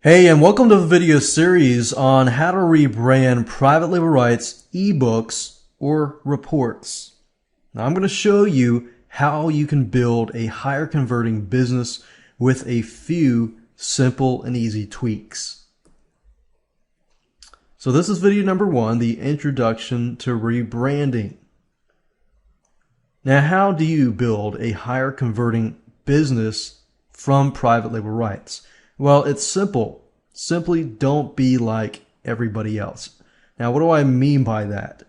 Hey, and welcome to the video series on how to rebrand private label rights, ebooks, or reports. Now, I'm going to show you how you can build a higher converting business with a few simple and easy tweaks. So this is video number 1, the introduction to rebranding. Now, how do you build a higher converting business from private label rights? Well, it's simple. Simply don't be like everybody else. Now, what do I mean by that?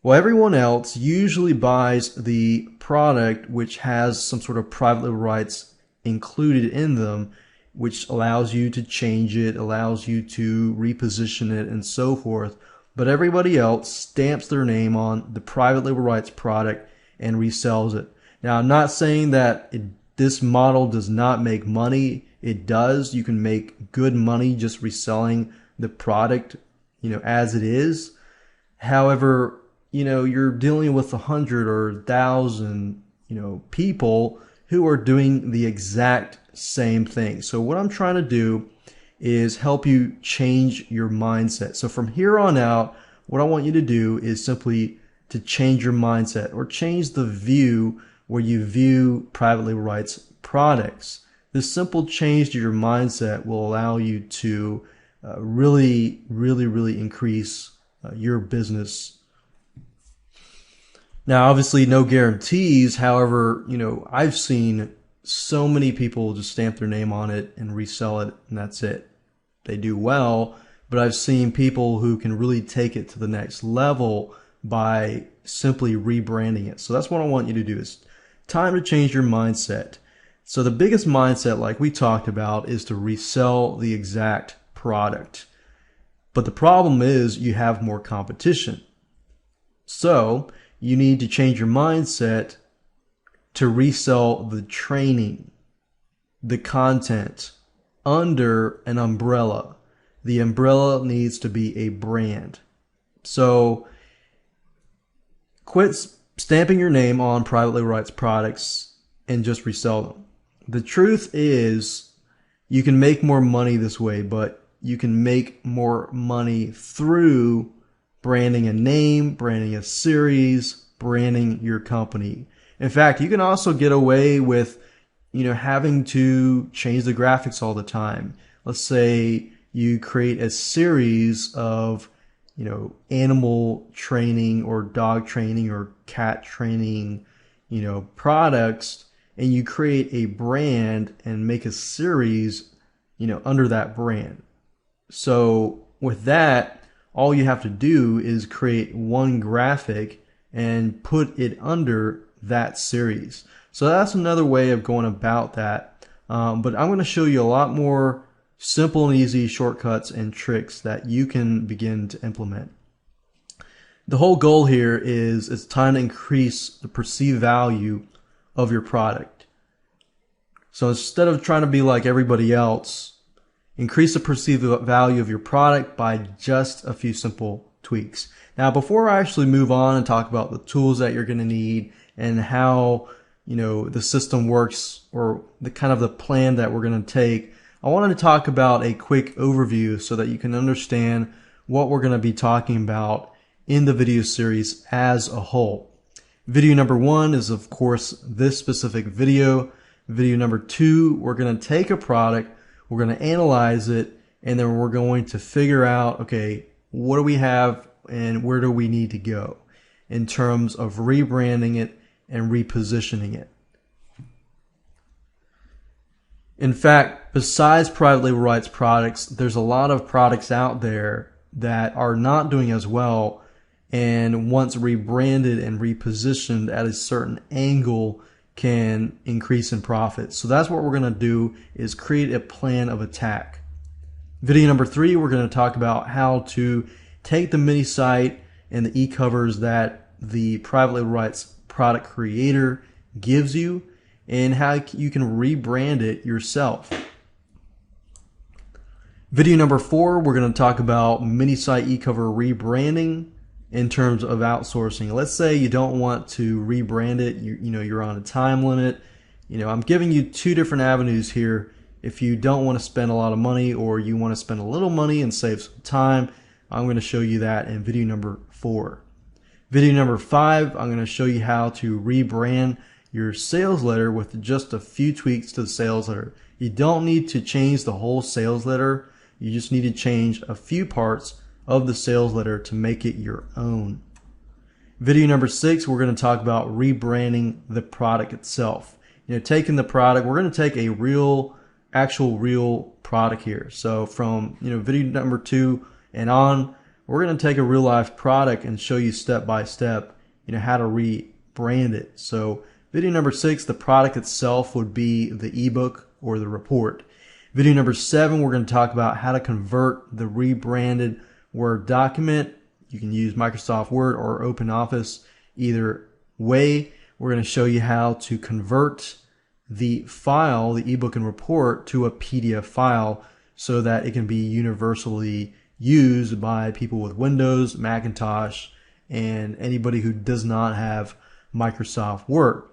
Well, everyone else usually buys the product which has some sort of private label rights included in them, which allows you to change it, allows you to reposition it, and so forth. But everybody else stamps their name on the private label rights product and resells it. Now, I'm not saying that this model does not make money. It does. You can make good money just reselling the product, as it is. However, you're dealing with 100 or 1,000, people who are doing the exact same thing. So what I'm trying to do is help you change your mindset. So from here on out, what I want you to do is simply to change your mindset or change the view where you view private label rights products. This simple change to your mindset will allow you to really increase your business. Now, obviously, no guarantees. However, I've seen so many people just stamp their name on it and resell it, and that's it. They do well, but I've seen people who can really take it to the next level by simply rebranding it. So that's what I want you to do. Is time to change your mindset. So the biggest mindset, like we talked about, is to resell the exact product. But the problem is you have more competition. So you need to change your mindset to resell the training, the content under an umbrella. The umbrella needs to be a brand. So quit stamping your name on private label rights products and just resell them. The truth is you can make more money this way, but you can make more money through branding a name, branding a series, branding your company. In fact, you can also get away with, having to change the graphics all the time. Let's say you create a series of, animal training or dog training or cat training, products, and you create a brand and make a series, under that brand. So with that, all you have to do is create one graphic and put it under that series. So that's another way of going about that. But I'm going to show you a lot more simple and easy shortcuts and tricks that you can begin to implement. The whole goal here is it's time to increase the perceived value of your product. So instead of trying to be like everybody else, increase the perceived value of your product by just a few simple tweaks. Now, before I actually move on and talk about the tools that you're going to need and how, the system works or the kind of the plan that we're going to take, I wanted to talk about a quick overview so that you can understand what we're going to be talking about in the video series as a whole. Video number 1 is, of course, this specific video. Video number 2, we're going to take a product, we're going to analyze it, and then we're going to figure out, okay, what do we have and where do we need to go in terms of rebranding it and repositioning it. In fact, besides private label rights products, there's a lot of products out there that are not doing as well, and once rebranded and repositioned at a certain angle can increase in profit. So that's what we're going to do, is create a plan of attack. Video number 3, we're going to talk about how to take the mini site and the e-covers that the private label rights product creator gives you and how you can rebrand it yourself. Video number 4, we're going to talk about mini site e-cover rebranding in terms of outsourcing. Let's say you don't want to rebrand it, you're on a time limit. I'm giving you 2 different avenues here if you don't want to spend a lot of money or you want to spend a little money and save some time, I'm going to show you that in video number 4. Video number 5, I'm going to show you how to rebrand your sales letter with just a few tweaks to the sales letter. You don't need to change the whole sales letter. You just need to change a few parts of the sales letter to make it your own. Video number 6, we're going to talk about rebranding the product itself. Taking the product, we're going to take a actual real product here. So from video number 2 and on, we're going to take a real life product and show you step by step how to rebrand it. So video number 6, the product itself would be the ebook or the report. Video number 7, we're going to talk about how to convert the rebranded Word document. You can use Microsoft Word or OpenOffice. Either way, we're going to show you how to convert the file, the ebook and report, to a PDF file so that it can be universally used by people with Windows, Macintosh, and anybody who does not have Microsoft Word.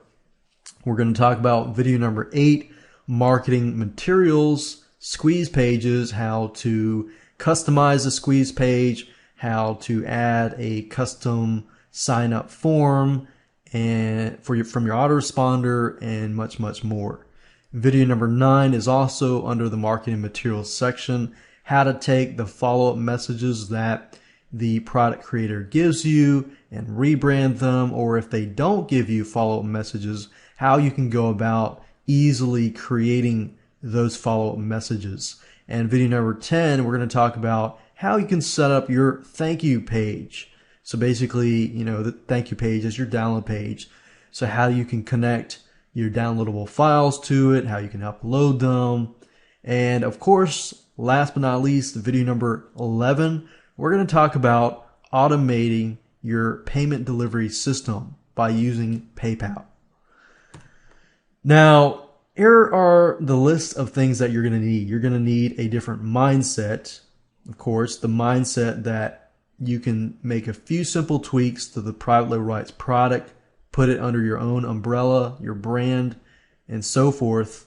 We're going to talk about video number 8, marketing materials, squeeze pages, how to customize a squeeze page, how to add a custom sign up form and from your autoresponder, and much more. Video number 9 is also under the marketing materials section, how to take the follow-up messages that the product creator gives you and rebrand them, or if they don't give you follow-up messages, how you can go about easily creating those follow-up messages. And video number 10, we're going to talk about how you can set up your thank you page. So basically, the thank you page is your download page. So how you can connect your downloadable files to it, how you can upload them. And of course, last but not least, video number 11, we're going to talk about automating your payment delivery system by using PayPal. Now, here are the list of things that you're going to need. You're going to need a different mindset. Of course, the mindset that you can make a few simple tweaks to the private label rights product, put it under your own umbrella, your brand, and so forth.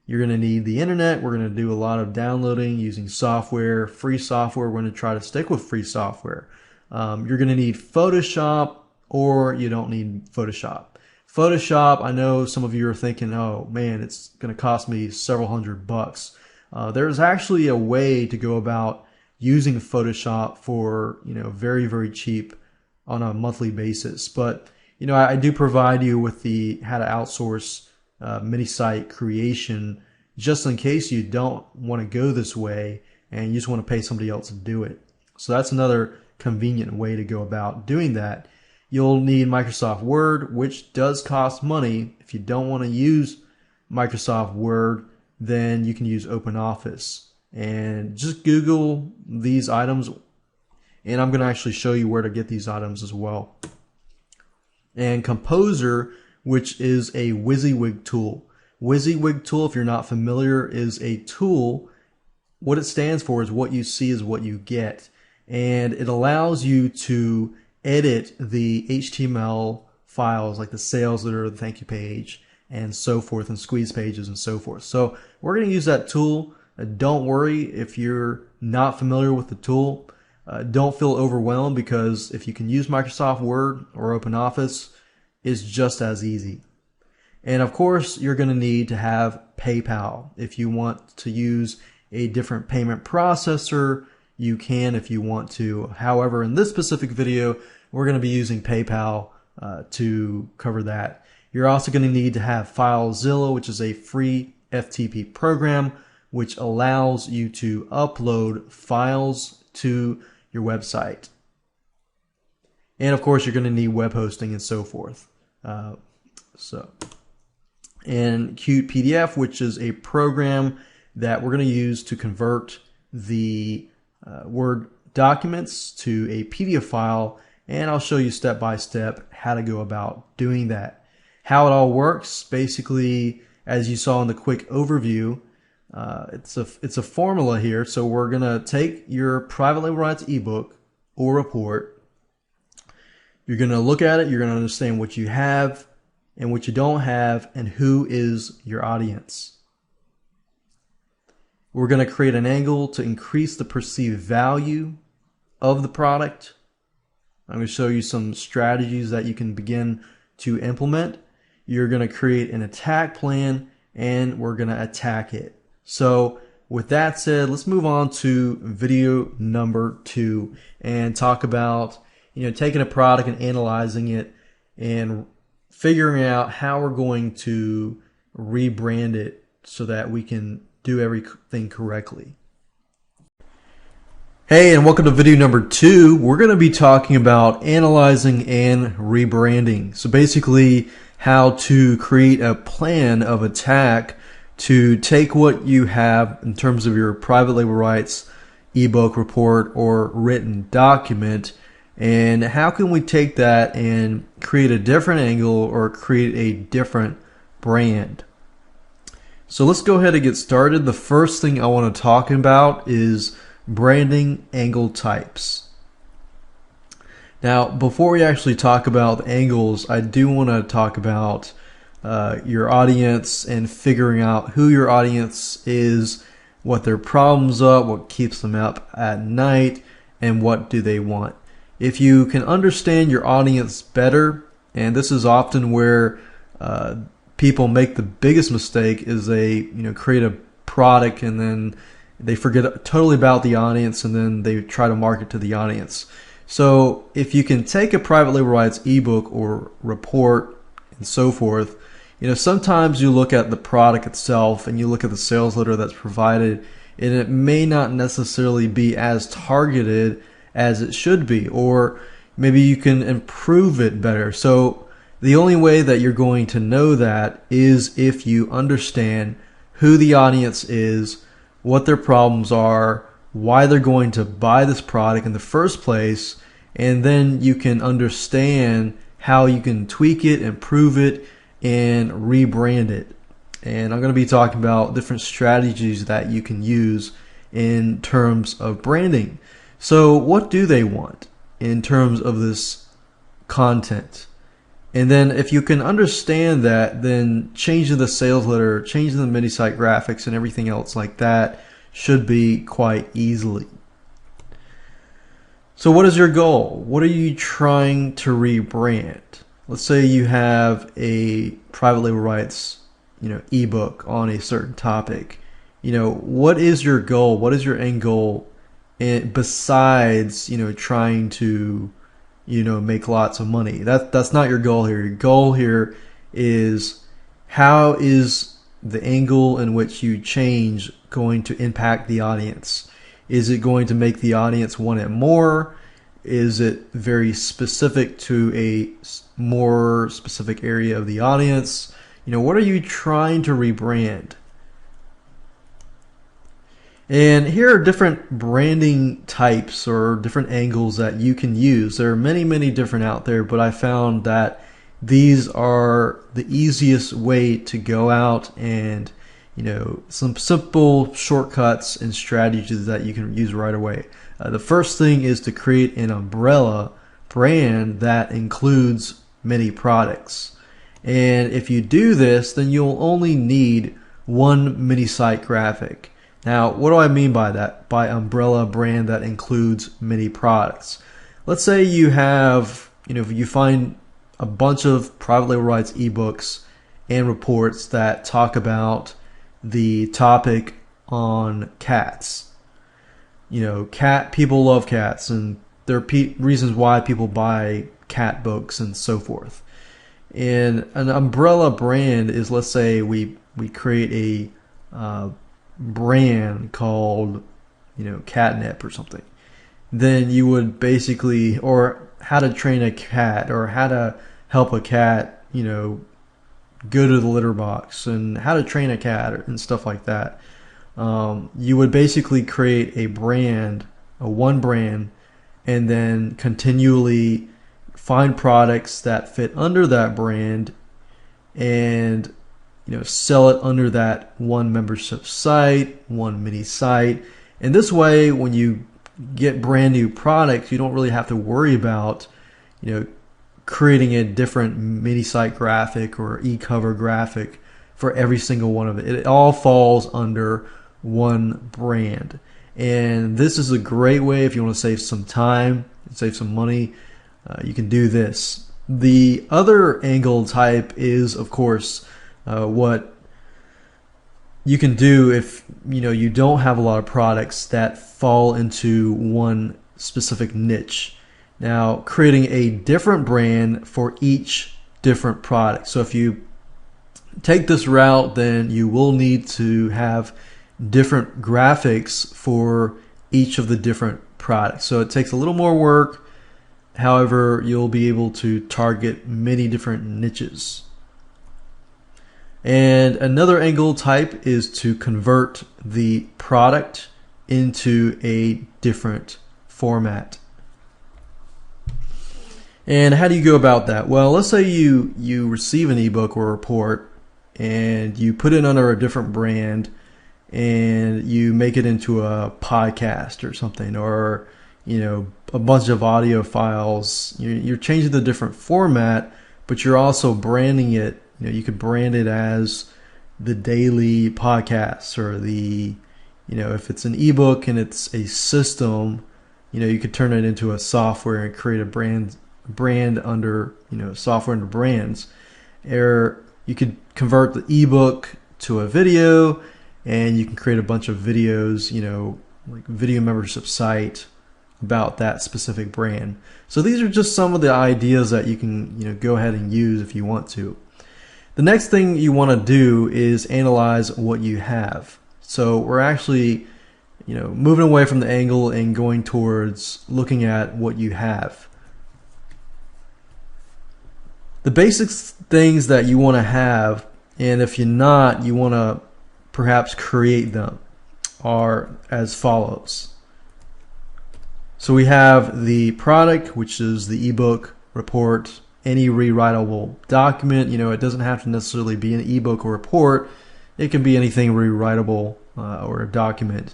You're going to need the internet. We're going to do a lot of downloading using software, free software. We're going to try to stick with free software. You're going to need Photoshop, or you don't need Photoshop. Photoshop, I know some of you are thinking, oh man, it's going to cost me several $100. There's actually a way to go about using Photoshop for very cheap on a monthly basis. But I do provide you with the how to outsource mini site creation, just in case you don't want to go this way and you just want to pay somebody else to do it. So that's another convenient way to go about doing that. You'll need Microsoft Word, which does cost money. If you don't want to use Microsoft Word, then you can use OpenOffice. And just Google these items, and I'm going to actually show you where to get these items as well. And Composer, which is a WYSIWYG tool. WYSIWYG tool, if you're not familiar, is a tool. What it stands for is what you see is what you get. And it allows you to edit the HTML files like the sales letter, the thank you page, and so forth, and squeeze pages and so forth. So we're going to use that tool. Don't worry if you're not familiar with the tool. Don't feel overwhelmed, because if you can use Microsoft Word or OpenOffice, it's just as easy. And of course, you're going to need to have PayPal. If you want to use a different payment processor, you can if you want to. However, in this specific video, we're going to be using PayPal to cover that. You're also going to need to have FileZilla, which is a free FTP program, which allows you to upload files to your website. And of course, you're going to need web hosting and so forth. And Qt PDF, which is a program that we're going to use to convert the Word documents to a PDF file, and I'll show you step by step how to go about doing that. How it all works, basically, as you saw in the quick overview, it's a formula here. So we're gonna take your private label rights ebook or report. You're gonna look at it. You're gonna understand what you have and what you don't have, and who is your audience. We're going to create an angle to increase the perceived value of the product. I'm going to show you some strategies that you can begin to implement. You're going to create an attack plan, and we're going to attack it. So with that said, let's move on to video number 2 and talk about, taking a product and analyzing it and figuring out how we're going to rebrand it so that we can do everything correctly. Hey, and welcome to video number 2. We're going to be talking about analyzing and rebranding. So basically how to create a plan of attack to take what you have in terms of your private label rights ebook, report, or written document, and how can we take that and create a different angle or create a different brand. So let's go ahead and get started. The first thing I want to talk about is branding angle types. Now, before we actually talk about angles, I do want to talk about your audience and figuring out who your audience is, what their problems are, what keeps them up at night, and what do they want. If you can understand your audience better, and this is often where people make the biggest mistake, is they create a product and then they forget totally about the audience, and then they try to market to the audience. So if you can take a private label rights ebook or report and so forth, sometimes you look at the product itself and you look at the sales letter that's provided, and it may not necessarily be as targeted as it should be, or maybe you can improve it better. So the only way that you're going to know that is if you understand who the audience is, what their problems are, why they're going to buy this product in the first place, and then you can understand how you can tweak it, improve it, and rebrand it. And I'm going to be talking about different strategies that you can use in terms of branding. So what do they want in terms of this content? And then if you can understand that, then changing the sales letter, changing the mini site graphics and everything else like that should be quite easily. So what is your goal? What are you trying to rebrand? Let's say you have a private label rights, ebook on a certain topic. What is your goal? What is your end goal? And besides, trying to, make lots of money. That's not your goal here. Your goal here is, how is the angle in which you change going to impact the audience? Is it going to make the audience want it more? Is it very specific to a more specific area of the audience? What are you trying to rebrand? And here are different branding types or different angles that you can use. There are many, many different out there, but I found that these are the easiest way to go out and, some simple shortcuts and strategies that you can use right away. The first thing is to create an umbrella brand that includes many products. And if you do this, then you'll only need one mini site graphic. Now, what do I mean by that? By umbrella brand that includes many products. Let's say you have, you find a bunch of private label rights ebooks and reports that talk about the topic on cats. People love cats, and there are reasons why people buy cat books and so forth. And an umbrella brand is, let's say we create a brand called catnip or something. Then you would basically, or how to train a cat, or how to help a cat go to the litter box, and how to train a cat and stuff like that. You would basically create a brand, one brand, and then continually find products that fit under that brand and sell it under that one membership site, one mini site. And this way, when you get brand new products, you don't really have to worry about creating a different mini site graphic or e-cover graphic for every single one of it. It all falls under one brand. And this is a great way if you want to save some time, save some money, you can do this. The other angle type is, of course, what you can do if you don't have a lot of products that fall into one specific niche. Now, creating a different brand for each different product. So if you take this route, then you will need to have different graphics for each of the different products. So it takes a little more work. However, you'll be able to target many different niches. And another angle type is to convert the product into a different format. And how do you go about that? Well, let's say you receive an ebook or report and you put it under a different brand and you make it into a podcast or something, or a bunch of audio files. You're changing the different format, but you're also branding it. You could brand it as the daily podcast, or the if it's an ebook and it's a system, you could turn it into a software and create a brand under software under brands. Or you could convert the ebook to a video, and you can create a bunch of videos, like video membership site about that specific brand. So these are just some of the ideas that you can go ahead and use if you want to. The next thing you want to do is analyze what you have. So we're actually moving away from the angle and going towards looking at what you have. The basic things that you want to have, and if you're not, you want to perhaps create them, are as follows. So we have the product, which is the ebook, report, any rewritable document. It doesn't have to necessarily be an ebook or report. It can be anything rewritable or a document.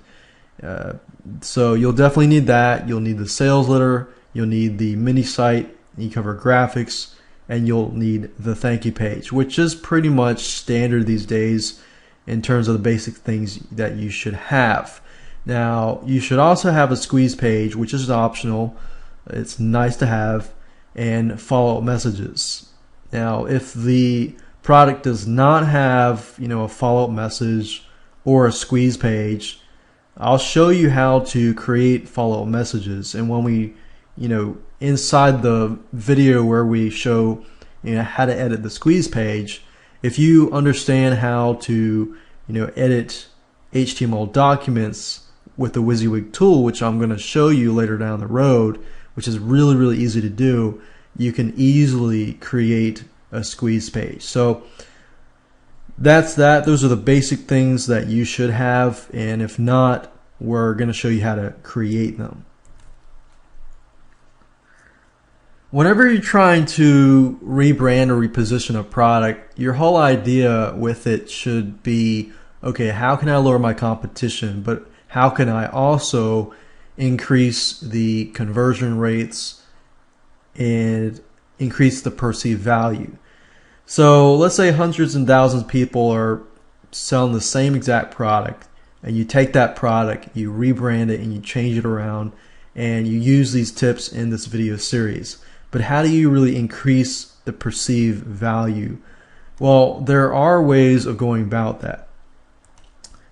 So you'll definitely need that. You'll need the sales letter. You'll need the mini site, e-cover graphics, and you'll need the thank you page, which is pretty much standard these days in terms of the basic things that you should have. Now, you should also have a squeeze page, which is optional. It's nice to have, and follow-up messages. Now, if the product does not have, a follow-up message or a squeeze page, I'll show you how to create follow-up messages. And when we, inside the video where we show, how to edit the squeeze page, if you understand how to, edit HTML documents with the WYSIWYG tool, which I'm going to show you later down the road, which is really, really easy to do, you can easily create a squeeze page. So that's that. Those are the basic things that you should have, and if not, we're going to show you how to create them. Whenever you're trying to rebrand or reposition a product, your whole idea with it should be, okay, how can I lower my competition, but how can I also increase the conversion rates and increase the perceived value? So let's say hundreds and thousands of people are selling the same exact product, and you take that product, you rebrand it, and you change it around, and you use these tips in this video series. But how do you really increase the perceived value? Well, there are ways of going about that.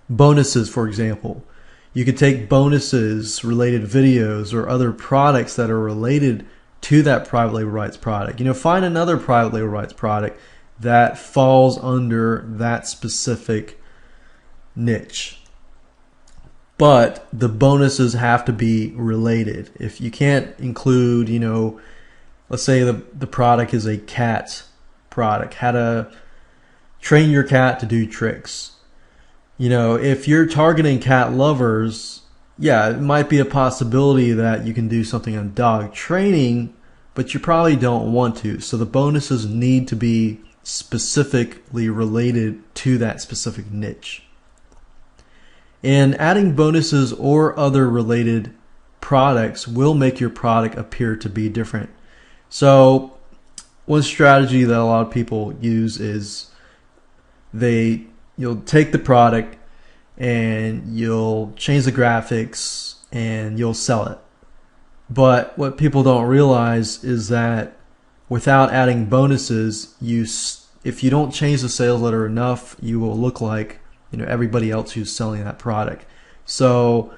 Bonuses, for example. You could take bonuses, related videos, or other products that are related to that private label rights product. Find another private label rights product that falls under that specific niche. But the bonuses have to be related. If you can't include, let's say the product is a cat product, how to train your cat to do tricks. If you're targeting cat lovers, yeah, it might be a possibility that you can do something on dog training, but you probably don't want to. So the bonuses need to be specifically related to that specific niche. And adding bonuses or other related products will make your product appear to be different. So one strategy that a lot of people use is you'll take the product and you'll change the graphics and you'll sell it. But what people don't realize is that without adding bonuses, if you don't change the sales letter enough, you will look like everybody else who's selling that product. So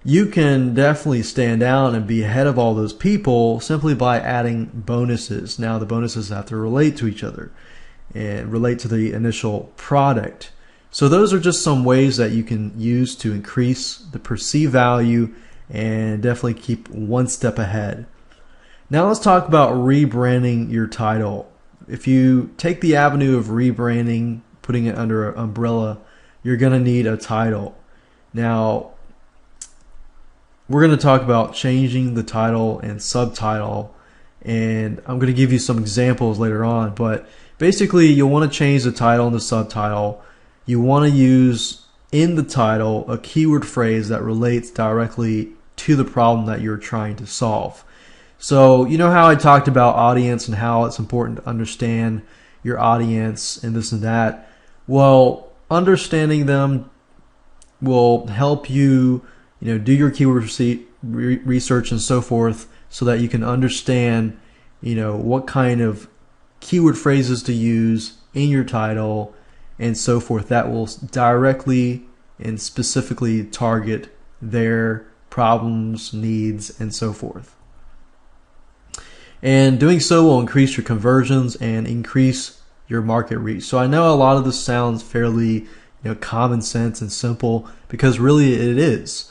you can definitely stand out and be ahead of all those people simply by adding bonuses. Now the bonuses have to relate to each other and relate to the initial product. So those are just some ways that you can use to increase the perceived value and definitely keep one step ahead. Now let's talk about rebranding your title. If you take the avenue of rebranding, putting it under an umbrella, you're going to need a title. Now, we're going to talk about changing the title and subtitle, and I'm going to give you some examples later on, but basically you'll want to change the title and the subtitle. You want to use in the title a keyword phrase that relates directly to the problem that you're trying to solve. So you know how I talked about audience and how it's important to understand your audience and this and that? Well, understanding them will help you do your keyword research and so forth, so that you can understand what kind of keyword phrases to use in your title and so forth that will directly and specifically target their problems, needs, and so forth. And doing so will increase your conversions and increase your market reach. So I know a lot of this sounds fairly common sense and simple, because really it is.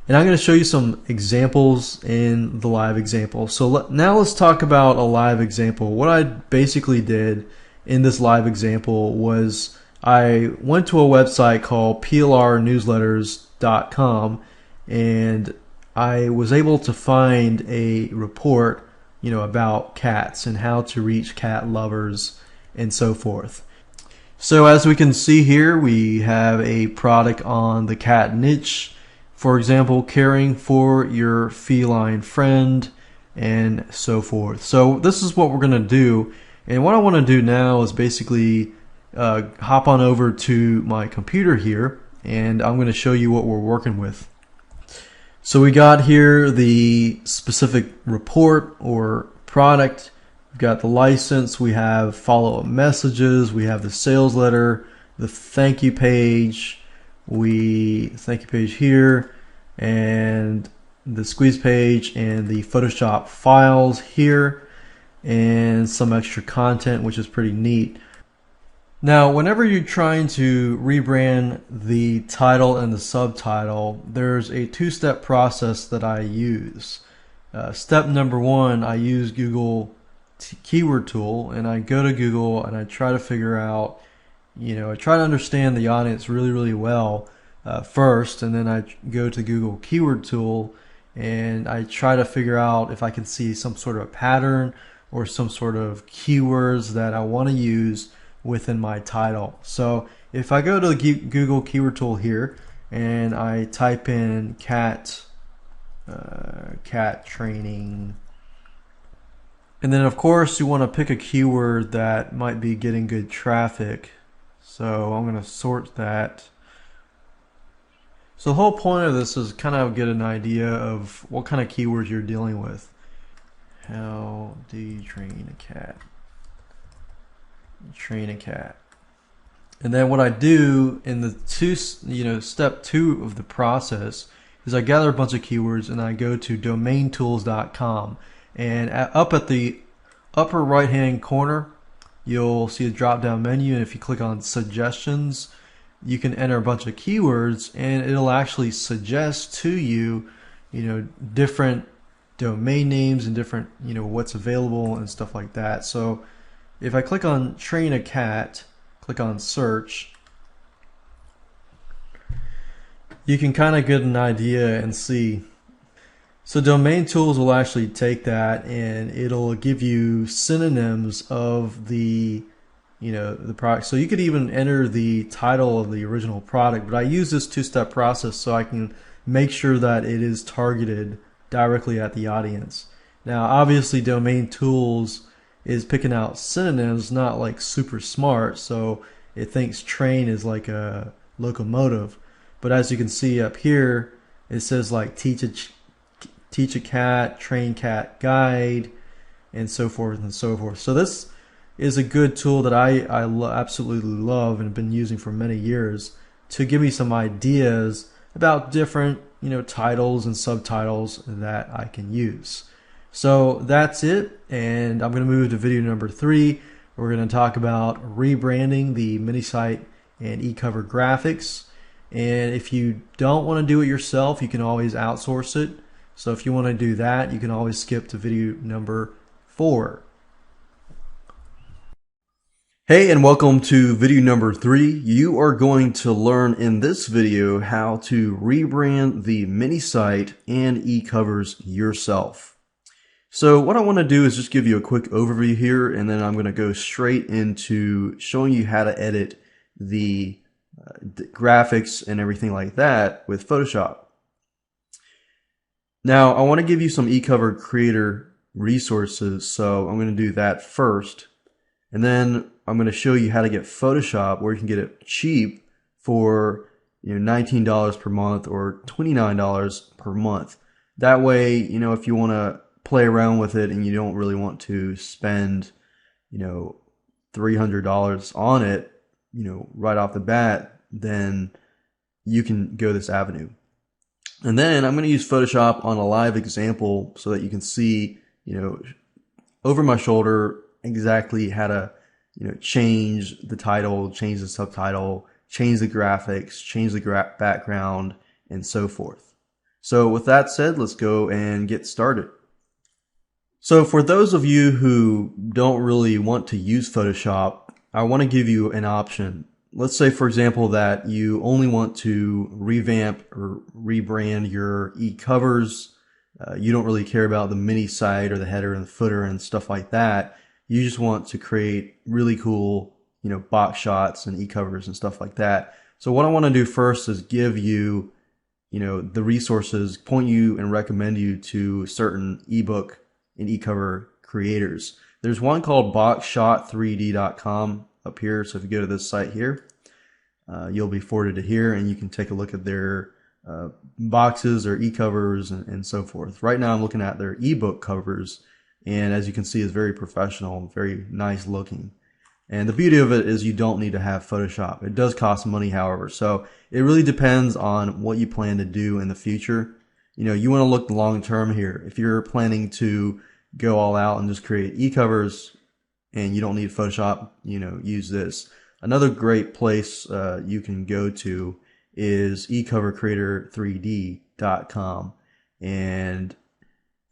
And I'm going to show you some examples in the live example. So now let's talk about a live example. What I basically did in this live example was I went to a website called plrnewsletters.com, and I was able to find a report about cats and how to reach cat lovers and so forth. So as we can see here, we have a product on the cat niche. For example, caring for your feline friend and so forth. So this is what we're going to do. And what I want to do now is basically hop on over to my computer here, and I'm going to show you what we're working with. So we got here the specific report or product. We've got the license, we have follow-up messages, we have the sales letter, the thank you page, thank you page here, and the squeeze page, and the Photoshop files here, and some extra content, which is pretty neat. Now, whenever you're trying to rebrand the title and the subtitle, there's a two-step process that I use. Step number one, I use Google keyword tool, and I go to Google and I try to figure out, I try to understand the audience really well first, and then I go to Google keyword tool and I try to figure out if I can see some sort of a pattern or some sort of keywords that I want to use within my title. So if I go to the Google keyword tool here and I type in cat training, and then of course you want to pick a keyword that might be getting good traffic. So I'm going to sort that. So the whole point of this is kind of get an idea of what kind of keywords you're dealing with. How do you train a cat? Train a cat. And then what I do in the step two of the process is I gather a bunch of keywords and I go to domaintools.com, and up at the upper right hand corner you'll see a drop down menu, and if you click on suggestions you can enter a bunch of keywords and it'll actually suggest to you different domain names and different what's available and stuff like that. So if I click on train a cat, click on search, you can kind of get an idea and see. So domain tools will actually take that and it'll give you synonyms of the the product. So you could even enter the title of the original product, but I use this two-step process so I can make sure that it is targeted directly at the audience. Now obviously domain tools is picking out synonyms, not like super smart, so it thinks train is like a locomotive. But as you can see up here, it says like teach a cat, train cat guide, and so forth and so forth. So this is a good tool that I absolutely love and have been using for many years to give me some ideas about different titles and subtitles that I can use. So that's it, and I'm going to move to video number 3. We're going to talk about rebranding the mini site and e-cover graphics. And if you don't want to do it yourself, you can always outsource it. So if you want to do that, you can always skip to video number 4. Hey, and welcome to video number 3. You are going to learn in this video how to rebrand the mini site and e-covers yourself. So what I want to do is just give you a quick overview here, and then I'm going to go straight into showing you how to edit the graphics and everything like that with Photoshop. Now, I want to give you some e-cover creator resources, so I'm going to do that first. And then I'm going to show you how to get Photoshop where you can get it cheap for $19 per month or $29 per month. That way, if you want to play around with it and you don't really want to spend, $300 on it, right off the bat, then you can go this avenue. And then I'm going to use Photoshop on a live example so that you can see, over my shoulder exactly how to, change the title, change the subtitle, change the graphics, change the background, and so forth. So with that said, let's go and get started. So for those of you who don't really want to use Photoshop, I want to give you an option. Let's say, for example, that you only want to revamp or rebrand your e-covers. You don't really care about the mini site or the header and the footer and stuff like that. You just want to create really cool, box shots and e-covers and stuff like that. So what I want to do first is give you, the resources, point you and recommend you to certain ebook and e-cover creators. There's one called boxshot3d.com up here. So if you go to this site here, you'll be forwarded to here and you can take a look at their boxes or e-covers and so forth. Right now I'm looking at their ebook covers, and as you can see, it's very professional, very nice looking. And the beauty of it is you don't need to have Photoshop. It does cost money, however, so it really depends on what you plan to do in the future. You want to look long term here. If you're planning to go all out and just create e-covers and you don't need Photoshop, use this. Another great place you can go to is ecovercreator3d.com, and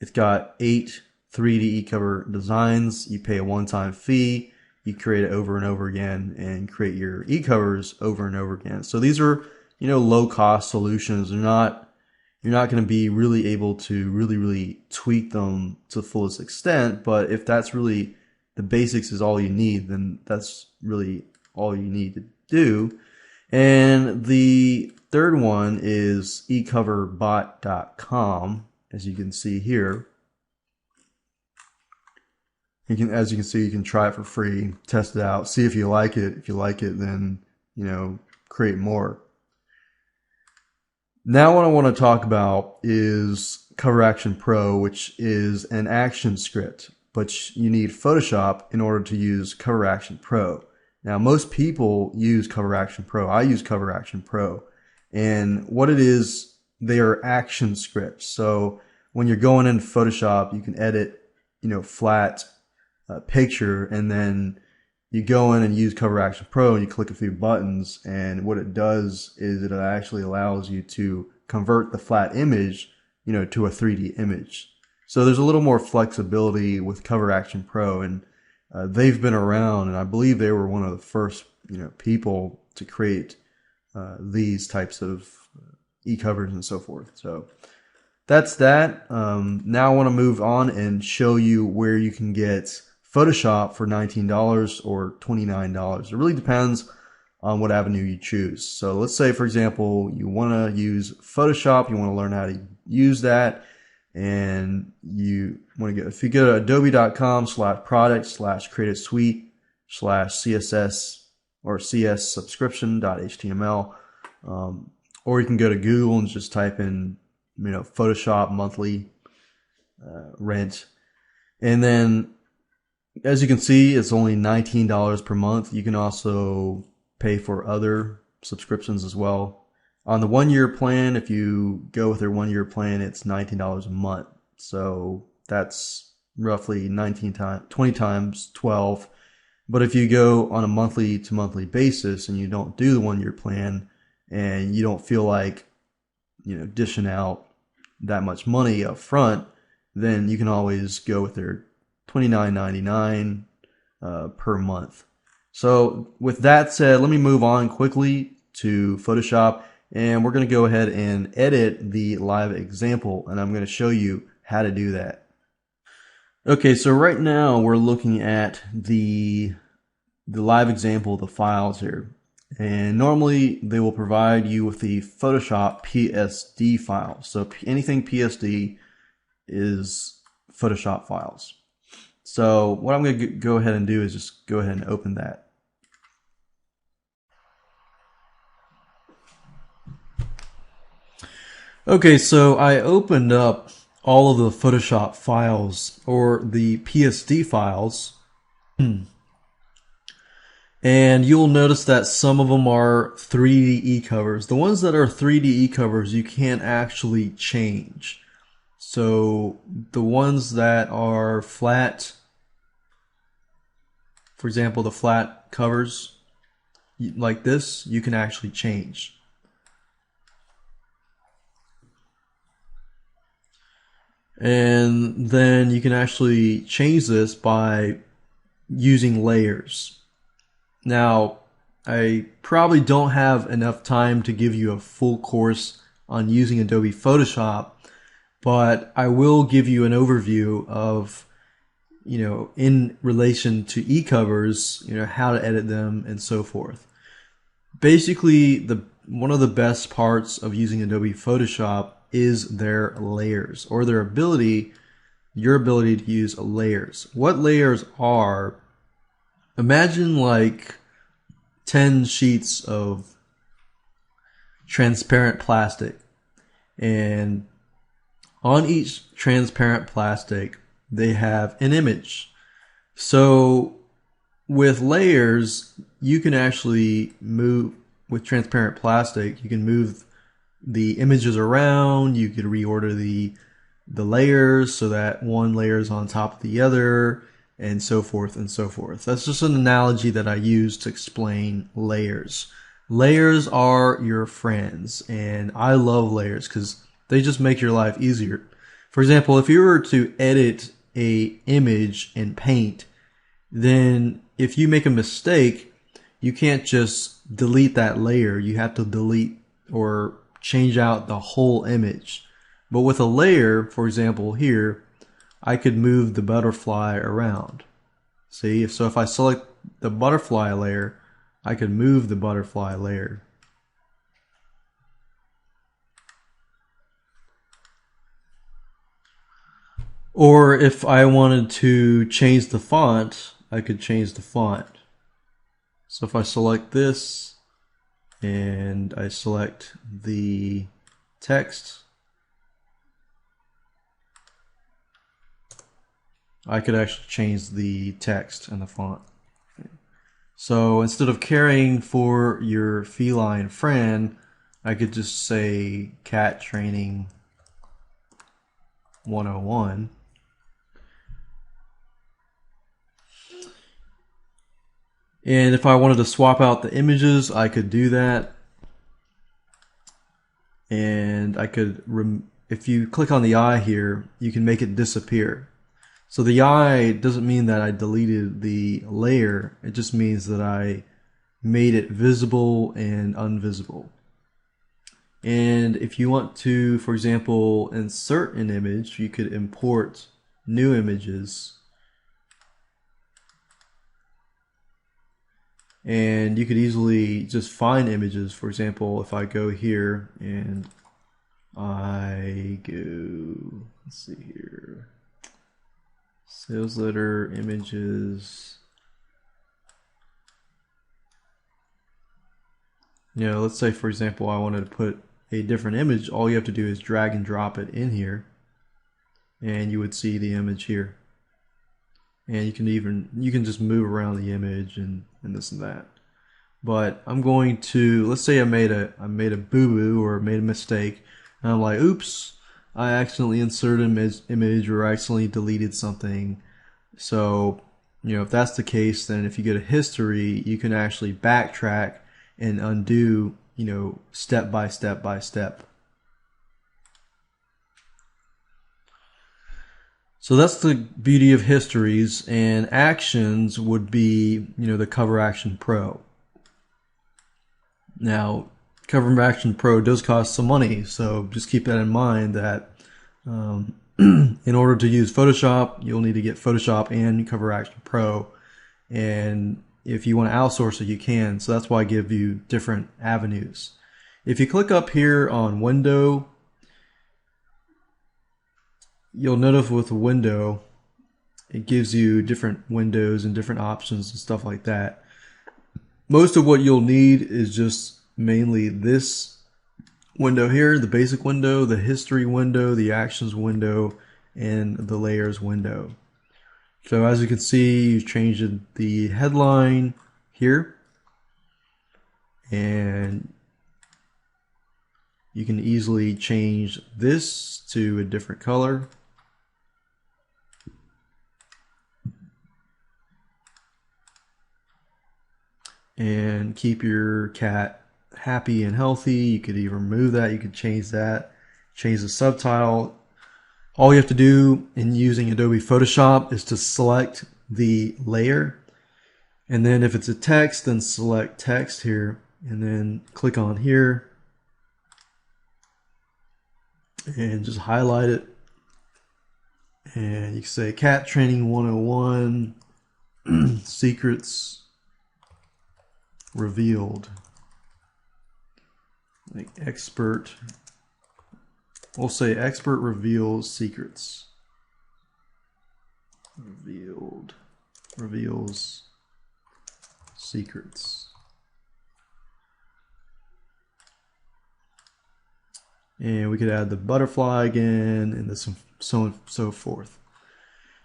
it's got 8 3D e-cover designs. You pay a one-time fee. You create it over and over again and create your e-covers over and over again. So these are, low-cost solutions. You're not going to be really able to really tweak them to the fullest extent. But if that's really the basics is all you need, then that's really all you need to do. And the third one is ecoverbot.com, as you can see here. As you can see, you can try it for free, test it out, see if you like it. If you like it, then, create more. Now what I want to talk about is Cover Action Pro, which is an action script, but you need Photoshop in order to use Cover Action Pro. Now, most people use Cover Action Pro. I use Cover Action Pro. And what it is, they are action scripts. So when you're going into Photoshop, you can edit, flat picture, and then you go in and use Cover Action Pro and you click a few buttons, and what it does is it actually allows you to convert the flat image, to a 3D image. So there's a little more flexibility with Cover Action Pro, and they've been around, and I believe they were one of the first, people to create these types of e-covers and so forth. So that's that. Now I want to move on and show you where you can get Photoshop for $19 or $29. It really depends on what avenue you choose. So let's say, for example, you want to use Photoshop, you want to learn how to use that, and you want to if you go to adobe.com/product/creative suite/CSS or CS subscription.html. Or you can go to Google and just type in, Photoshop monthly rent. And then, as you can see, it's only $19 per month. You can also pay for other subscriptions as well. On the 1-year plan, if you go with their 1-year plan, it's $19 a month. So that's roughly 20 times 12. But if you go on a monthly to monthly basis and you don't do the 1-year plan and you don't feel like, dishing out that much money up front, then you can always go with their $29.99 per month. So with that said, let me move on quickly to Photoshop, and we're going to go ahead and edit the live example, and I'm going to show you how to do that. Okay, so right now we're looking at the live example, the files here. And normally they will provide you with the Photoshop PSD file. So anything PSD is Photoshop files. So what I'm going to go ahead and do is just go ahead and open that. Okay, so I opened up all of the Photoshop files, or the PSD files. And you'll notice that some of them are 3D e-covers. The ones that are 3D e-covers you can't actually change. So the ones that are flat, for example, the flat covers like this, you can actually change. And then you can actually change this by using layers. Now, I probably don't have enough time to give you a full course on using Adobe Photoshop, but I will give you an overview of, in relation to e-covers, how to edit them and so forth. Basically, one of the best parts of using Adobe Photoshop is their layers, or your ability to use layers. What layers are, imagine like 10 sheets of transparent plastic, and on each transparent plastic they have an image. So with layers, you can actually move, with transparent plastic, you can move the images around, you could reorder the layers so that one layer is on top of the other, and so forth and so forth. That's just an analogy that I use to explain layers. Layers are your friends, and I love layers because they just make your life easier. For example, if you were to edit an image in Paint, then if you make a mistake, you can't just delete that layer. You have to delete or change out the whole image. But with a layer, for example here, I could move the butterfly around. See, so if I select the butterfly layer, I could move the butterfly layer. Or if I wanted to change the font, I could change the font. So if I select this and I select the text, I could actually change the text and the font. So instead of caring for your feline friend, I could just say cat training 101. And if I wanted to swap out the images, I could do that. And I could, if you click on the eye here, you can make it disappear. So the eye doesn't mean that I deleted the layer, it just means that I made it visible and invisible. And if you want to, for example, insert an image, you could import new images. And you could easily just find images. For example, if I go here and I go, let's see here, sales letter, images. let's say for example I wanted to put a different image. All you have to do is drag and drop it in here, and you would see the image here. And you can just move around the image and this and that. But I'm going to, let's say I made a boo-boo or made a mistake, and I'm like, oops, I accidentally inserted an image or I accidentally deleted something. So, if that's the case, then if you go to history, you can actually backtrack and undo, step by step by step. So that's the beauty of histories, and actions would be, the Cover Action Pro. Now, Cover Action Pro does cost some money, so just keep that in mind that in order to use Photoshop, you'll need to get Photoshop and Cover Action Pro. And if you want to outsource it, you can. So that's why I give you different avenues. If you click up here on Window, you'll notice with the window, it gives you different windows and different options and stuff like that. Most of what you'll need is just mainly this window here, the basic window, the history window, the actions window, and the layers window. So as you can see, you've changed the headline here, and you can easily change this to a different color. And keep your cat happy and healthy. You could even remove that. You could change that. Change the subtitle. All you have to do in using Adobe Photoshop is to select the layer. And then if it's a text, then select text here. And then click on here. And just highlight it. And you can say Cat Training 101 Secrets Revealed. Like expert, we'll say expert reveals secrets. Reveals secrets. And we could add the butterfly again, and this so on and so forth.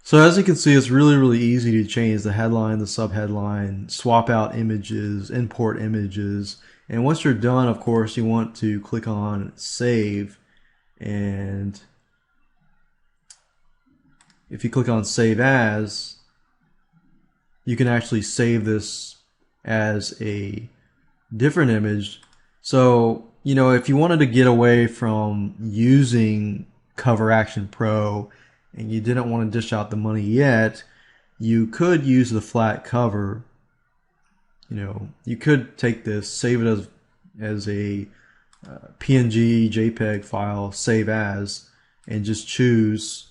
So as you can see, it's really easy to change the headline, the subheadline, swap out images, import images. And once you're done, of course, you want to click on Save. And if you click on Save As, you can actually save this as a different image. So, if you wanted to get away from using Cover Action Pro and you didn't want to dish out the money yet, you could use the flat cover. You could take this, save it as a PNG, JPEG file, save as, and just choose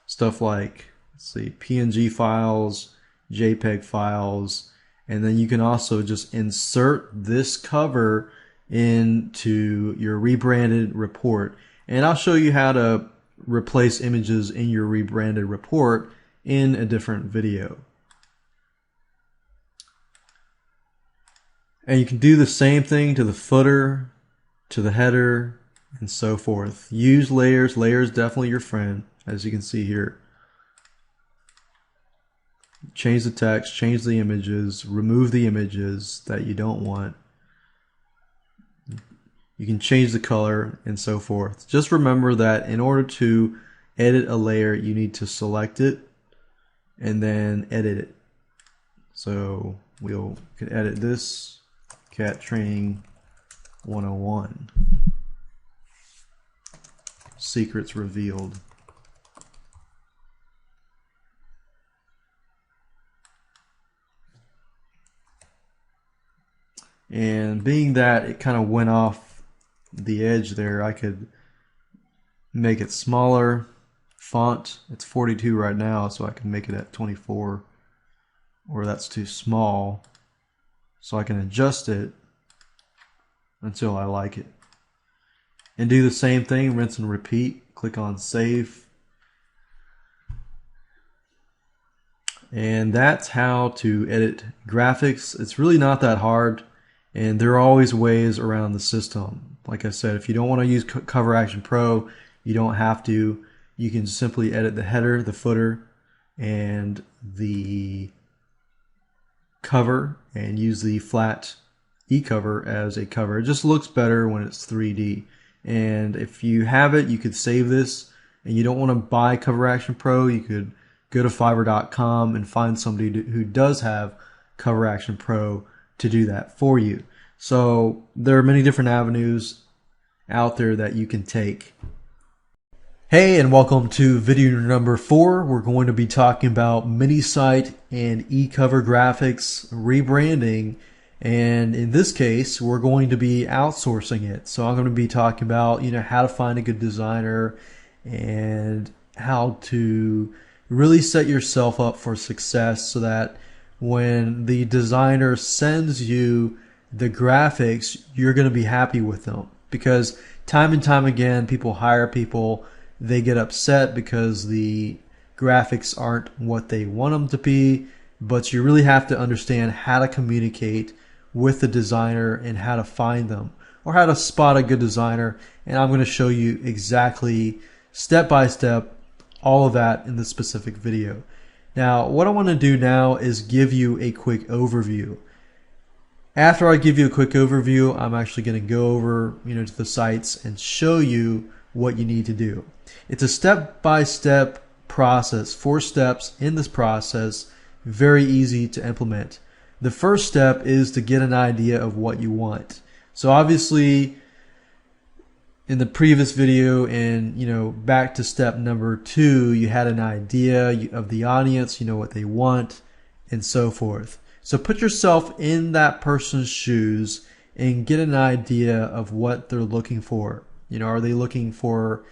stuff like, let's see, PNG files, JPEG files, and then you can also just insert this cover into your rebranded report. And I'll show you how to replace images in your rebranded report in a different video. And you can do the same thing to the footer, to the header, and so forth. Use layers. Layers definitely your friend, as you can see here. Change the text, change the images, remove the images that you don't want. You can change the color and so forth. Just remember that in order to edit a layer, you need to select it and then edit it. So we can edit this, Cat Training 101, Secrets Revealed. And being that it kind of went off the edge there, I could make it smaller. Font, it's 42 right now, so I can make it at 24, or that's too small. So I can adjust it until I like it. And do the same thing, rinse and repeat. Click on Save. And that's how to edit graphics. It's really not that hard. And there are always ways around the system. Like I said, if you don't want to use Cover Action Pro, you don't have to. You can simply edit the header, the footer, and the cover and use the flat e-cover as a cover. It just looks better when it's 3D. And if you have it, you could save this, and you don't want to buy Cover Action Pro, you could go to Fiverr.com and find somebody who does have Cover Action Pro to do that for you. So there are many different avenues out there that you can take. Hey, and welcome to video number 4. We're going to be talking about mini site and e-cover graphics rebranding. And in this case, we're going to be outsourcing it. So I'm going to be talking about, how to find a good designer and how to really set yourself up for success so that when the designer sends you the graphics, you're going to be happy with them. Because time and time again, people hire people, they get upset because the graphics aren't what they want them to be, but you really have to understand how to communicate with the designer and how to find them or how to spot a good designer. And I'm going to show you exactly step by step all of that in this specific video. Now, what I want to do now is give you a quick overview. After I give you a quick overview, I'm actually going to go over, to the sites and show you what you need to do. It's a step-by-step process, 4 steps in this process, very easy to implement. The first step is to get an idea of what you want. So obviously, in the previous video and, back to step number 2, you had an idea of the audience, what they want, and so forth. So put yourself in that person's shoes and get an idea of what they're looking for. Are they looking for,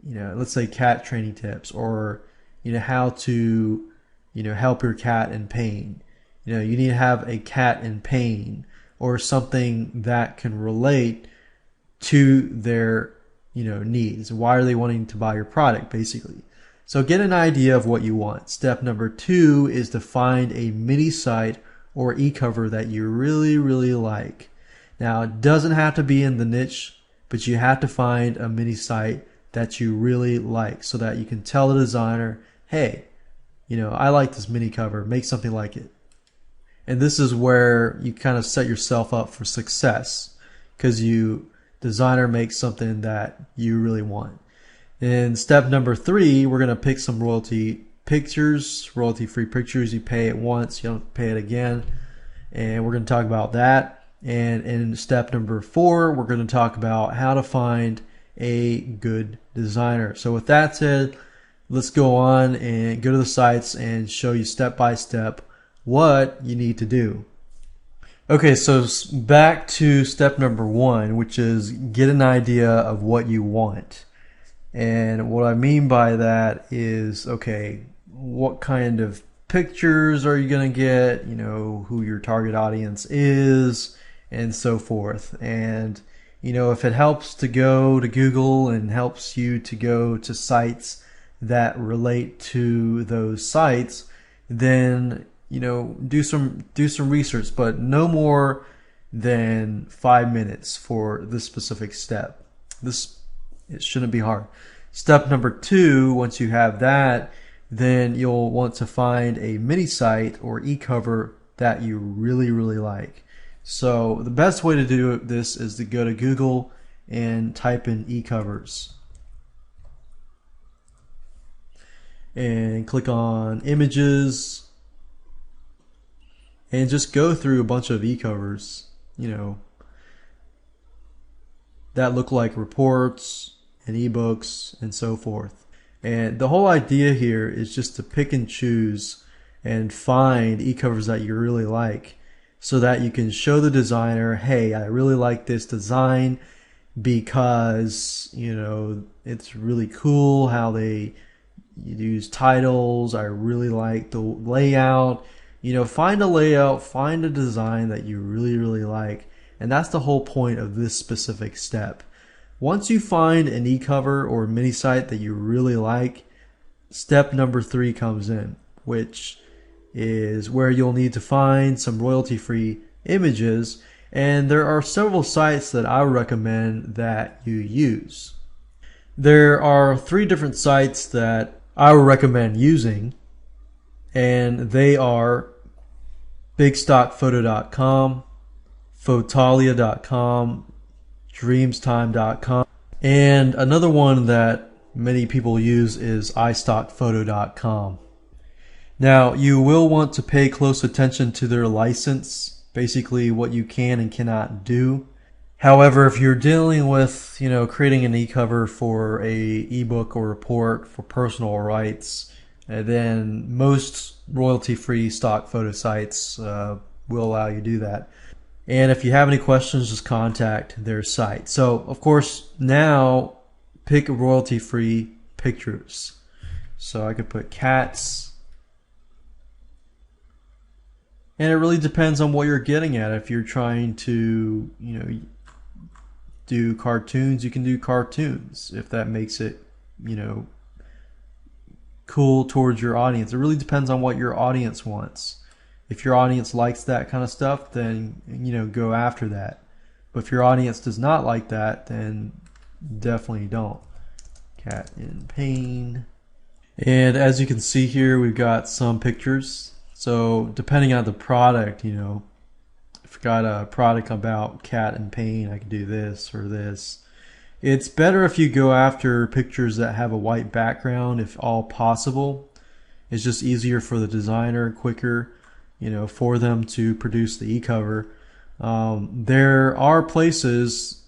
let's say cat training tips, or, how to, help your cat in pain. You need to have a cat in pain or something that can relate to their, needs. Why are they wanting to buy your product, basically? So get an idea of what you want. Step number 2 is to find a mini site or e-cover that you really, really like. Now, it doesn't have to be in the niche, but you have to find a mini site that you really like so that you can tell the designer, hey, I like this mini cover, make something like it. And this is where you kind of set yourself up for success, because designer makes something that you really want. In step number 3, we're going to pick some royalty pictures, royalty-free pictures. You pay it once, you don't pay it again. And we're going to talk about that. And in step number 4, we're going to talk about how to find a good designer. So with that said, let's go on and go to the sites and show you step by step what you need to do. Okay, so back to step number 1, which is get an idea of what you want. And what I mean by that is, okay, what kind of pictures are you going to get, who your target audience is, and so forth. And, if it helps to go to Google and helps you to go to sites that relate to those sites, then, do some research, but no more than 5 minutes for this specific step. It shouldn't be hard. Step number 2, once you have that, then you'll want to find a mini site or e-cover that you really, really like. So the best way to do this is to go to Google and type in e-covers. And click on images. And just go through a bunch of e-covers, that look like reports and ebooks and so forth. And the whole idea here is just to pick and choose and find e-covers that you really like so that you can show the designer, hey, I really like this design because, it's really cool how they use titles. I really like the layout. Find a layout, find a design that you really, really like. And that's the whole point of this specific step. Once you find an e-cover or mini site that you really like, step number 3 comes in, which is where you'll need to find some royalty-free images. And there are several sites that I recommend that you use. There are 3 different sites that I would recommend using, and they are bigstockphoto.com, photalia.com, dreamstime.com, and another one that many people use is istockphoto.com. Now, you will want to pay close attention to their license, basically what you can and cannot do. However, if you're dealing with, creating an e-cover for a ebook or report for personal rights, then most royalty-free stock photo sites will allow you to do that. And if you have any questions, just contact their site. So, of course, now pick royalty-free pictures. So I could put cats. And it really depends on what you're getting at. If you're trying to, do cartoons, you can do cartoons if that makes it, cool towards your audience. It really depends on what your audience wants. If your audience likes that kind of stuff, then, go after that. But if your audience does not like that, then definitely don't. Cat in pain. And as you can see here, we've got some pictures. So depending on the product, if I got a product about cat in pain, I can do this or this. It's better if you go after pictures that have a white background, if all possible. It's just easier for the designer, quicker, for them to produce the e-cover. There are places,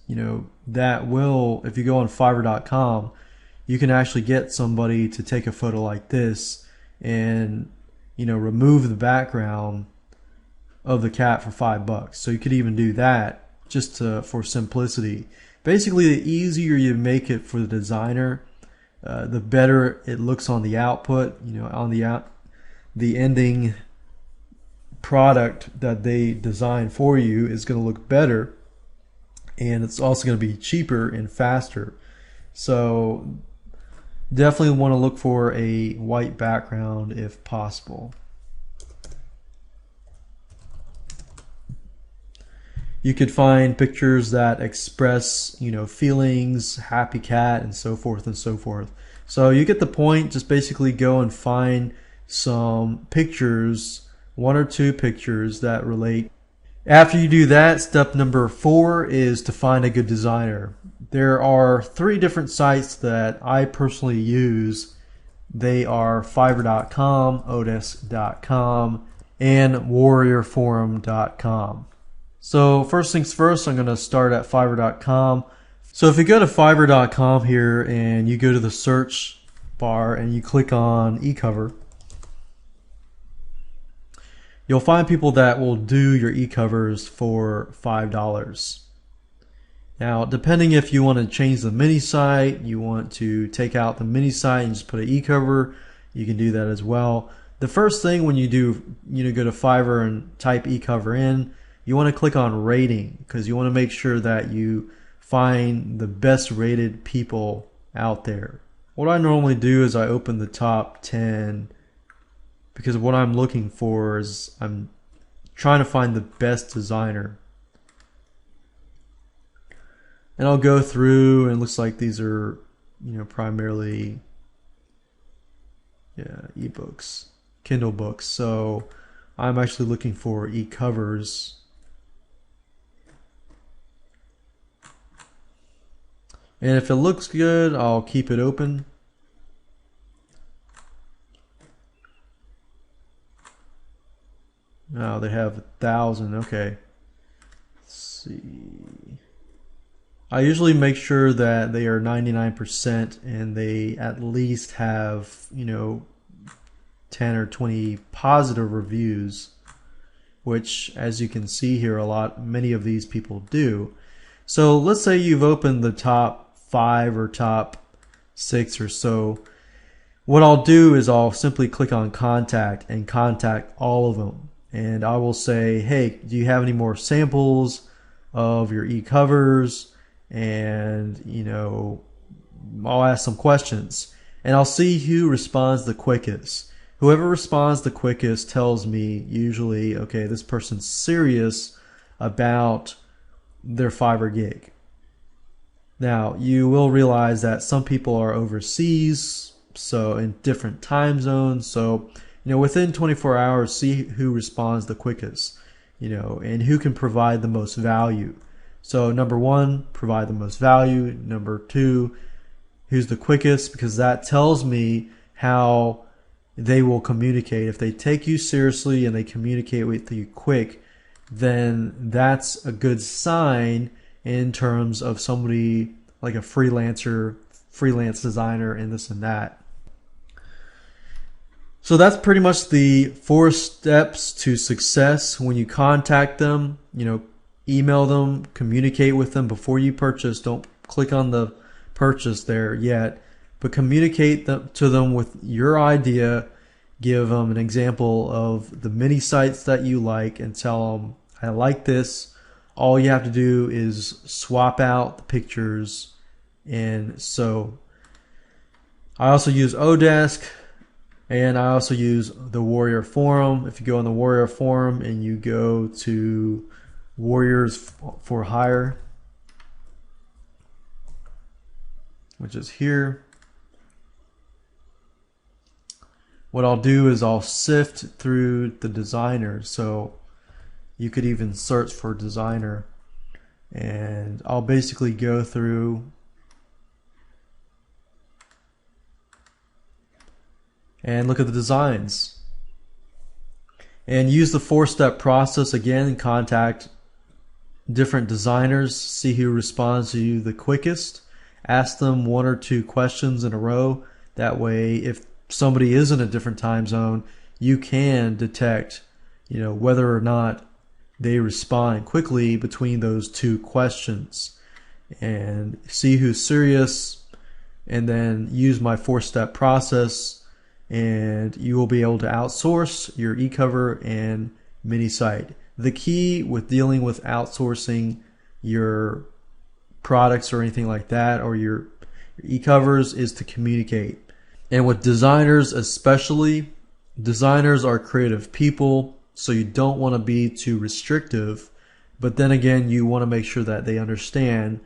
that will, if you go on Fiverr.com, you can actually get somebody to take a photo like this and remove the background of the cat for $5. So you could even do that just for simplicity. Basically, the easier you make it for the designer, the better it looks on the output. On the ending product that they design for you is going to look better, and it's also going to be cheaper and faster. So definitely want to look for a white background if possible. You could find pictures that express, feelings, happy cat, and so forth and so forth. So you get the point. Just basically go and find some pictures, 1 or 2 pictures that relate. After you do that, step number 4 is to find a good designer. There are 3 different sites that I personally use. They are Fiverr.com, Otis.com, and WarriorForum.com. So first things first, I'm going to start at Fiverr.com. So if you go to Fiverr.com here and you go to the search bar and you click on e-cover, you'll find people that will do your e-covers for $5. Now, depending if you want to change the mini site, you want to take out the mini site and just put an e-cover, you can do that as well. The first thing when you do, go to Fiverr and type e-cover in, you want to click on rating, because you want to make sure that you find the best rated people out there. What I normally do is I open the top 10, because what I'm looking for is I'm trying to find the best designer. And I'll go through, and it looks like these are, primarily ebooks, Kindle books. So I'm actually looking for e-covers. And if it looks good, I'll keep it open. Oh, they have 1,000. Okay. Let's see. I usually make sure that they are 99% and they at least have, 10 or 20 positive reviews, which, as you can see here, many of these people do. So let's say you've opened the top 5 or top 6 or so. What I'll do is I'll simply click on contact and contact all of them. And I will say, hey, do you have any more samples of your e-covers? And, I'll ask some questions. And I'll see who responds the quickest. Whoever responds the quickest tells me usually, okay, this person's serious about their Fiverr gig. Now, you will realize that some people are overseas, so in different time zones. So, within 24 hours, see who responds the quickest, and who can provide the most value. So number one, provide the most value. Number two, who's the quickest, because that tells me how they will communicate. If they take you seriously and they communicate with you quick, then that's a good sign in terms of somebody like a freelancer, freelance designer, and this and that. So that's pretty much the 4 steps to success when you contact them. Email them, communicate with them before you purchase. Don't click on the purchase there yet, but communicate to them with your idea. Give them an example of the mini sites that you like and tell them, I like this. All you have to do is swap out the pictures. And so I also use Odesk, and I also use the Warrior Forum. If you go on the Warrior Forum and you go to Warriors for Hire, which is here, what I'll do is I'll sift through the designers. So you could even search for designer, and I'll basically go through and look at the designs and use the 4-step process again. Contact different designers, see who responds to you the quickest. Ask them 1 or 2 questions in a row. That way, if somebody is in a different time zone, you can detect, whether or not they respond quickly between those 2 questions, and see who's serious, and then use my 4-step process, and you will be able to outsource your e-cover and mini site. The key with dealing with outsourcing your products or anything like that, or your e-covers, is to communicate. And with designers especially, designers are creative people, so you don't want to be too restrictive, but then again, you want to make sure that they understand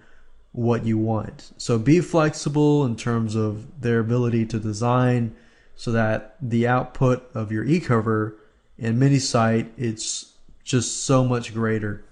what you want. So be flexible in terms of their ability to design, so that the output of your e-cover and mini site, it's just so much greater.